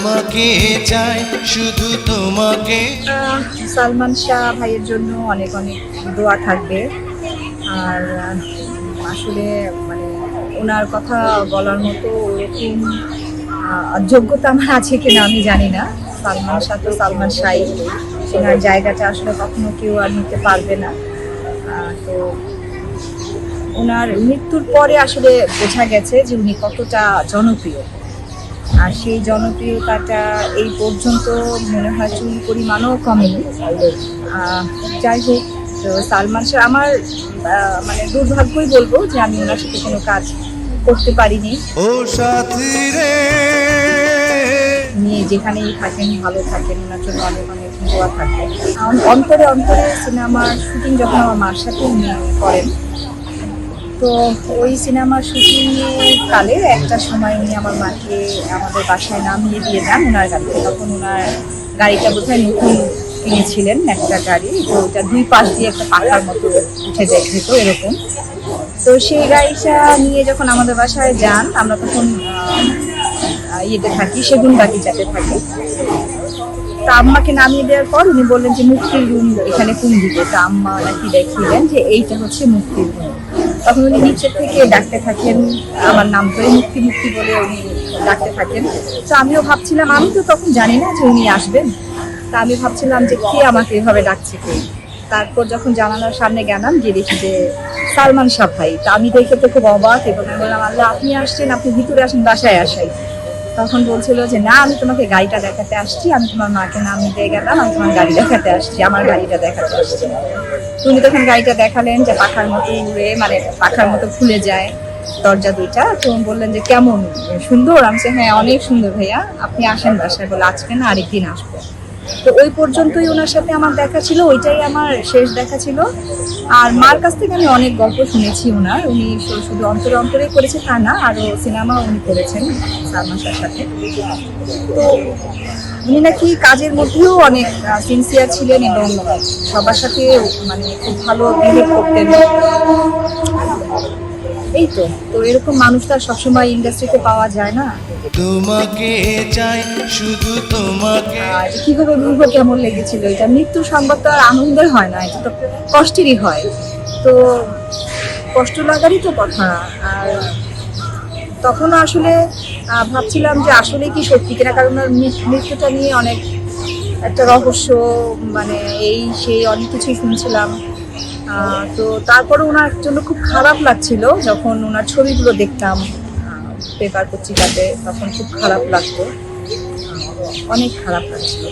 তোমাকে চাই শুধু তোমাকে। সালমান শাহ ভাইয়ের জন্য অনেক অনেক দোয়া থাকবে। আর আসলে মানে ওনার কথা বলার মতো ওরকম যোগ্যতা আমার আছে কিনা আমি জানি না। সালমান শাহ তো সালমান শাহই, ওনার জায়গাটা আসলে কখনো কেউ আর নিতে পারবে না। তো ওনার মৃত্যুর পরে আসলে বোঝা গেছে যে উনি কতটা জনপ্রিয়, আর সেই জনপ্রিয়তাটা এই পর্যন্ত মনে হয় চুল পরিমাণও কমেনি। যাই হোক, তো সালমান শাহ আমার মানে দুর্ভাগ্যই বলবো যে আমি ওনার সাথে কোনো কাজ করতে পারিনি। ও সাথী রে, উনি যেখানেই থাকেন ভালো থাকেন, ওনার জন্য অনেক অনেক দোয়া থাকে। অন্তরে অন্তরে সিনেমার শুটিং যখন আমার মার সাথে উনি করেন, তো ওই সিনেমার শুটিংয়ের কালে একটা সময় উনি আমার মাকে আমাদের বাসায় নামিয়ে দিয়ে যান ওনার গাড়িতে। তখন ওনার গাড়িটা বোধহয় নতুন কিনেছিলেন একটা গাড়ি, তো ওটা দুই পাশ দিয়ে একটা পাখার মতো উঠে যেত এরকম। তো সেই গাড়িটা নিয়ে যখন আমাদের বাসায় যান, আমরা তখন ইয়েতে থাকি, সেগুন বাগিচাতে থাকি। তা আম্মাকে নামিয়ে দেওয়ার পর উনি বললেন যে মুক্তির রুম এখানে কোন দিকে। তা আম্মা নাকি দেখিলেন যে এইটা হচ্ছে মুক্তির রুম। তখন উনি নিচের থেকে ডাকতে থাকেন আমার নাম ধরে, মুক্তি মুক্তি বলে উনি ডাকতে থাকেন। তো আমিও ভাবছিলাম, আমি তো তখন জানি না যে উনি আসবেন, তা আমি ভাবছিলাম যে কে আমাকে এভাবে ডাকছে কে। তারপর যখন জানালার সামনে গেলাম, গিয়ে দেখি যে সালমান শাহ ভাই। তা আমি দেখে তো খুব অবাক, এবং আমি বললাম আল্লাহ আপনি আসছেন, আপনি ভিতরে আসেন, বাসায় আসাই। তখন বলছিল যে না, আমি তোমাকে গাড়িটা দেখাতে আসছি, আমি তোমার মাকে নামিয়ে দিয়ে গেলাম, আমি তোমার গাড়ি দেখাতে আসছি, আমার গাড়িটা দেখাতে আসছি। উনি তখন গাড়িটা দেখালেন যে পাখার মতো উড়ে, মানে পাখার মতো খুলে যায় দরজা দুইটা। তো বললেন যে কেমন সুন্দর? আমি বলছি হ্যাঁ অনেক সুন্দর ভাইয়া, আপনি আসেন বাসায়। বলে আজকে না, আরেকদিন আসবো। তো ওই পর্যন্তই ওনার সাথে আমার দেখা ছিল, ওইটাই আমার শেষ দেখা ছিল। আর মার কাছ থেকে আমি অনেক গল্প শুনেছি ওনার। উনি শুধু অন্তরে অন্তরে করেছে তা না, আরও সিনেমা উনি করেছেন সালমান শাহর সাথে। তো উনি নাকি কাজের মধ্যেও অনেক সিনসিয়ার ছিলেন এবং সবার সাথে মানে খুব ভালো বিহেভ করতেন। এই তো তো এরকম মানুষ তো আর সবসময় ইন্ডাস্ট্রিতে পাওয়া যায় না। তোমাকে চাই শুধু তোমাকে। আর কিভাবে বলবো কেমন লেগেছিল এটা। মৃত্যু সংবাদ তো আর আনন্দের হয় না, এটা তো কষ্টেরই হয়। তো কষ্ট লাগারই তো কথা। আর তখন আসলে ভাবছিলাম যে আসলে কি সত্যি কিনা, কারণ ওনার মৃত্যুটা নিয়ে অনেক একটা রহস্য, মানে এই সেই অনেক কিছুই শুনছিলাম। তো তারপরে ওনার জন্য খুব খারাপ লাগছিল যখন ওনার ছবিগুলো দেখতাম পেপার পত্রিকাতে, তখন খুব খারাপ লাগতো, অনেক খারাপ লাগছিল।